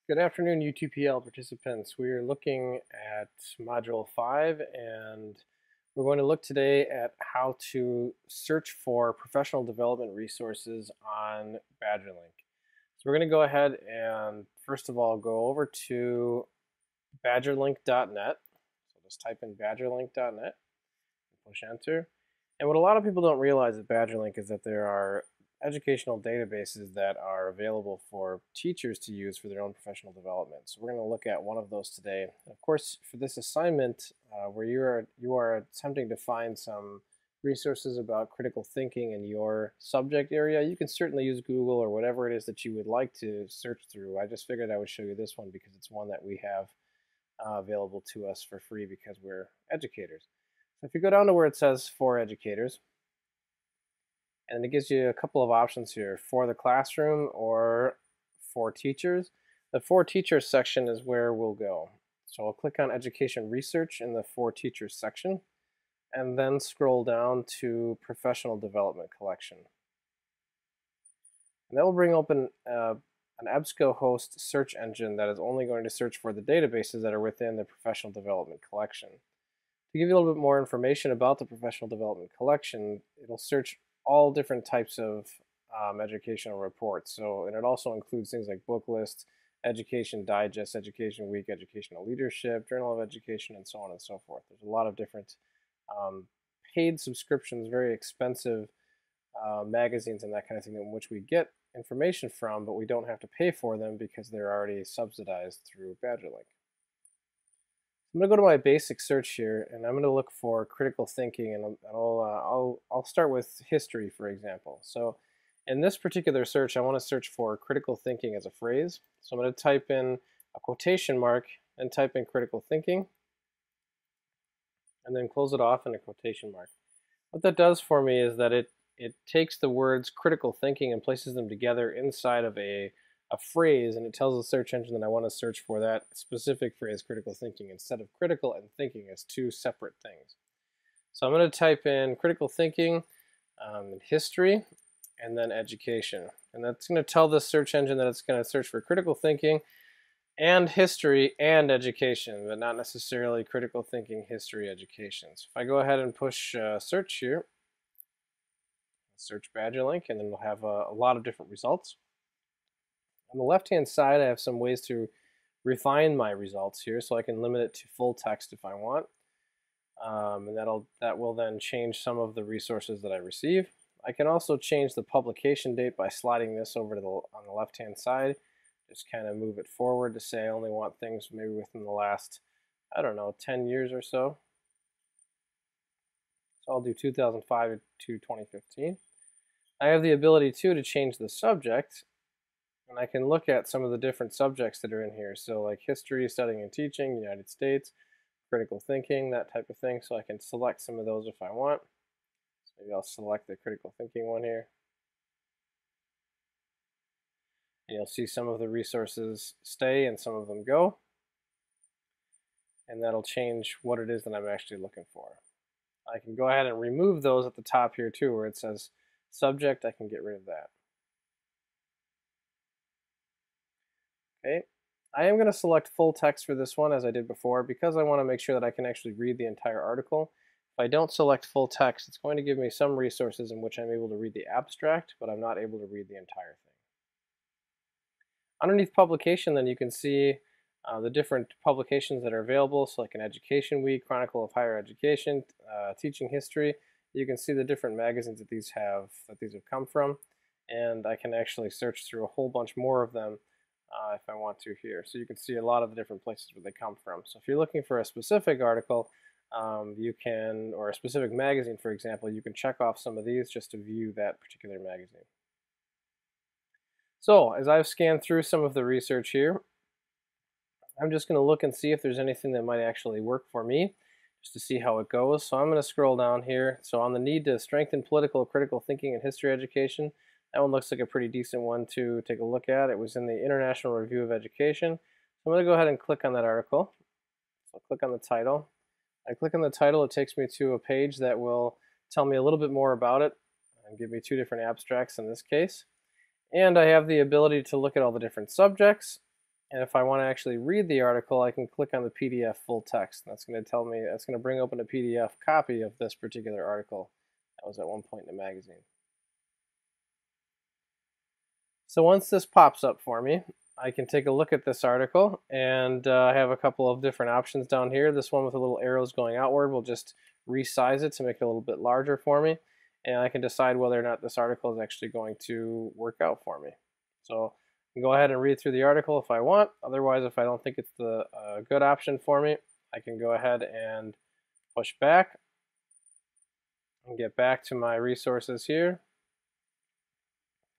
Good afternoon, UTPL participants. We are looking at Module 5, and we're going to look today at how to search for professional development resources on Badgerlink. So we're going to go ahead and, first of all, go over to badgerlink.net. So just type in badgerlink.net and push enter. And what a lot of people don't realize at Badgerlink is that there are educational databases that are available for teachers to use for their own professional development. So we're going to look at one of those today. Of course, for this assignment, where you are attempting to find some resources about critical thinking in your subject area, you can certainly use Google or whatever it is that you would like to search through. I just figured I would show you this one because it's one that we have available to us for free because we're educators. So if you go down to where it says for educators, and it gives you a couple of options here for the classroom or for teachers. The for teachers section is where we'll go. So I'll click on education research in the for teachers section and then scroll down to professional development collection. And that will bring open an EBSCOhost search engine that is only going to search for the databases that are within the professional development collection. To give you a little bit more information about the professional development collection, it'll search all different types of educational reports. And it also includes things like book lists, Education Digest, Education Week, Educational Leadership, Journal of Education, and so on and so forth. There's a lot of different paid subscriptions, very expensive magazines and that kind of thing in which we get information from, but we don't have to pay for them because they're already subsidized through Badgerlink. I'm going to go to my basic search here, and I'm going to look for critical thinking, and I'll start with history, for example. So in this particular search, I want to search for critical thinking as a phrase. So I'm going to type in a quotation mark and type in critical thinking, and then close it off in a quotation mark. What that does for me is that it takes the words critical thinking and places them together inside of a phrase, and it tells the search engine that I want to search for that specific phrase, critical thinking, instead of critical and thinking as two separate things. So I'm going to type in critical thinking, history, and then education. And that's going to tell the search engine that it's going to search for critical thinking and history and education, but not necessarily critical thinking, history, education. So if I go ahead and push search here, search Badgerlink, and then we'll have a lot of different results. On the left-hand side, I have some ways to refine my results here, so I can limit it to full text if I want, and that will then change some of the resources that I receive. I can also change the publication date by sliding this over to on the left-hand side. Just kind of move it forward to say I only want things maybe within the last, I don't know, 10 years or so. So I'll do 2005 to 2015. I have the ability too to change the subject. And I can look at some of the different subjects that are in here. So like history, studying and teaching, United States, critical thinking, that type of thing. So I can select some of those if I want. So maybe I'll select the critical thinking one here. And you'll see some of the resources stay and some of them go. And that'll change what it is that I'm actually looking for. I can go ahead and remove those at the top here too, where it says subject. I can get rid of that. Okay, I am going to select full text for this one as I did before because I want to make sure that I can actually read the entire article. If I don't select full text, it's going to give me some resources in which I'm able to read the abstract, but I'm not able to read the entire thing. Underneath publication, then you can see the different publications that are available, so like an Education Week, Chronicle of Higher Education, Teaching History. You can see the different magazines that these have come from, and I can actually search through a whole bunch more of them if I want to here. So you can see a lot of the different places where they come from. So if you're looking for a specific article, you can, or a specific magazine, for example, you can check off some of these just to view that particular magazine. So as I've scanned through some of the research here, I'm just going to look and see if there's anything that might actually work for me, just to see how it goes. So I'm going to scroll down here. So on the need to strengthen political critical thinking and history education, that one looks like a pretty decent one to take a look at. It was in the International Review of Education. So I'm going to go ahead and click on that article. So I'll click on the title. I click on the title, it takes me to a page that will tell me a little bit more about it and give me two different abstracts in this case. And I have the ability to look at all the different subjects And if I want to actually read the article, I can click on the PDF full text. That's going to tell me, that's going to bring open a PDF copy of this particular article that was at one point in the magazine. So once this pops up for me, I can take a look at this article, and I have a couple of different options down here. This one with the little arrows going outward will just resize it to make it a little bit larger for me, and I can decide whether or not this article is actually going to work out for me. So I can go ahead and read through the article if I want. Otherwise, if I don't think it's the good option for me, I can go ahead and push back and get back to my resources here.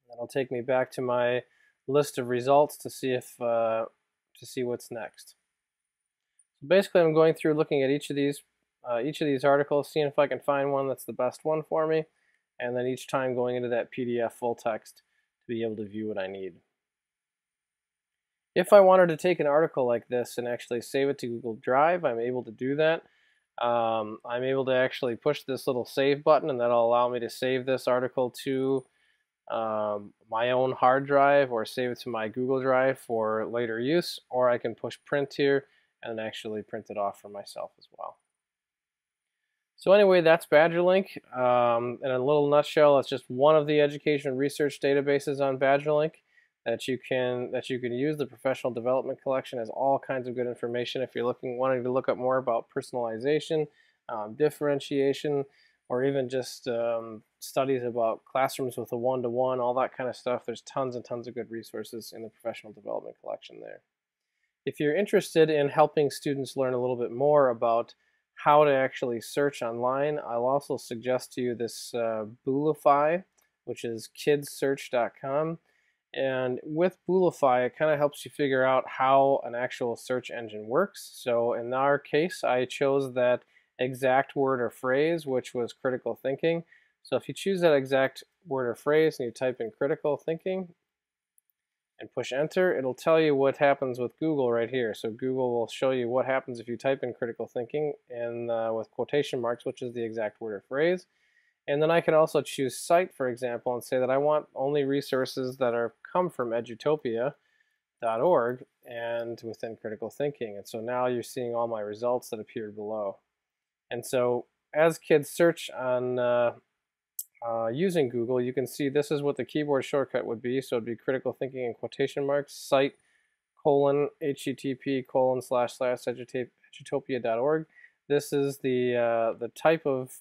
That'll take me back to my list of results to see if what's next. So basically, I'm going through looking at each of these articles, seeing if I can find one that's the best one for me, and then each time going into that PDF full text to be able to view what I need. If I wanted to take an article like this and actually save it to Google Drive, I'm able to do that. I'm able to actually push this little save button, and that'll allow me to save this article to my own hard drive or save it to my Google Drive for later use, or I can push print here and actually print it off for myself as well. So anyway, that's Badgerlink. In a little nutshell, it's just one of the education research databases on Badgerlink that you can use. The professional development collection has all kinds of good information if you're wanting to look up more about personalization, differentiation, or even just studies about classrooms with a one-to-one, all that kind of stuff. There's tons and tons of good resources in the professional development collection there. If you're interested in helping students learn a little bit more about how to actually search online, I'll also suggest to you this Boolify, which is kidssearch.com. And with Boolify, it kind of helps you figure out how an actual search engine works. So in our case, I chose that exact word or phrase, which was critical thinking. So if you choose that exact word or phrase and you type in critical thinking and push enter, it'll tell you what happens with Google right here. So Google will show you what happens if you type in critical thinking and with quotation marks, which is the exact word or phrase. And then I can also choose cite, for example, and say that I want only resources that come from edutopia.org and within critical thinking. And so now you're seeing all my results that appeared below. And so as kids search on using Google, you can see this is what the keyboard shortcut would be. So it'd be critical thinking in quotation marks, cite, http://edutopia.org. This is the type of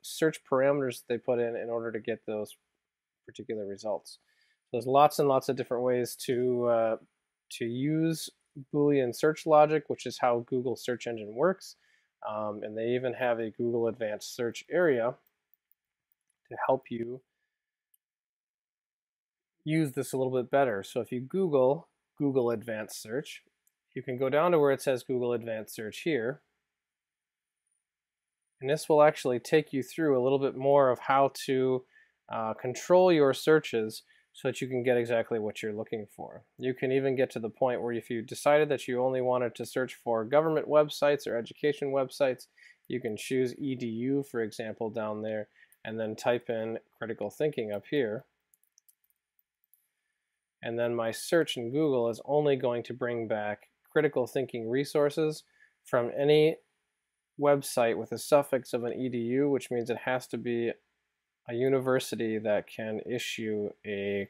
search parameters they put in order to get those particular results. There's lots and lots of different ways to use Boolean search logic, which is how Google search engine works. And they even have a Google Advanced Search area to help you use this a little bit better. So if you Google Advanced Search, you can go down to where it says Google Advanced Search here. And this will actually take you through a little bit more of how to control your searches so that you can get exactly what you're looking for. You can even get to the point where if you decided that you only wanted to search for government websites or education websites, you can choose EDU, for example, down there, and then type in critical thinking up here. And then my search in Google is only going to bring back critical thinking resources from any website with a suffix of an edu, which means it has to be a university that can issue a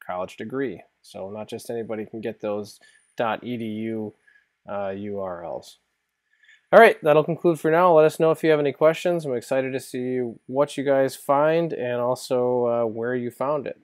college degree. So not just anybody can get those .edu URLs. All right, that'll conclude for now. Let us know if you have any questions. I'm excited to see what you guys find and also where you found it.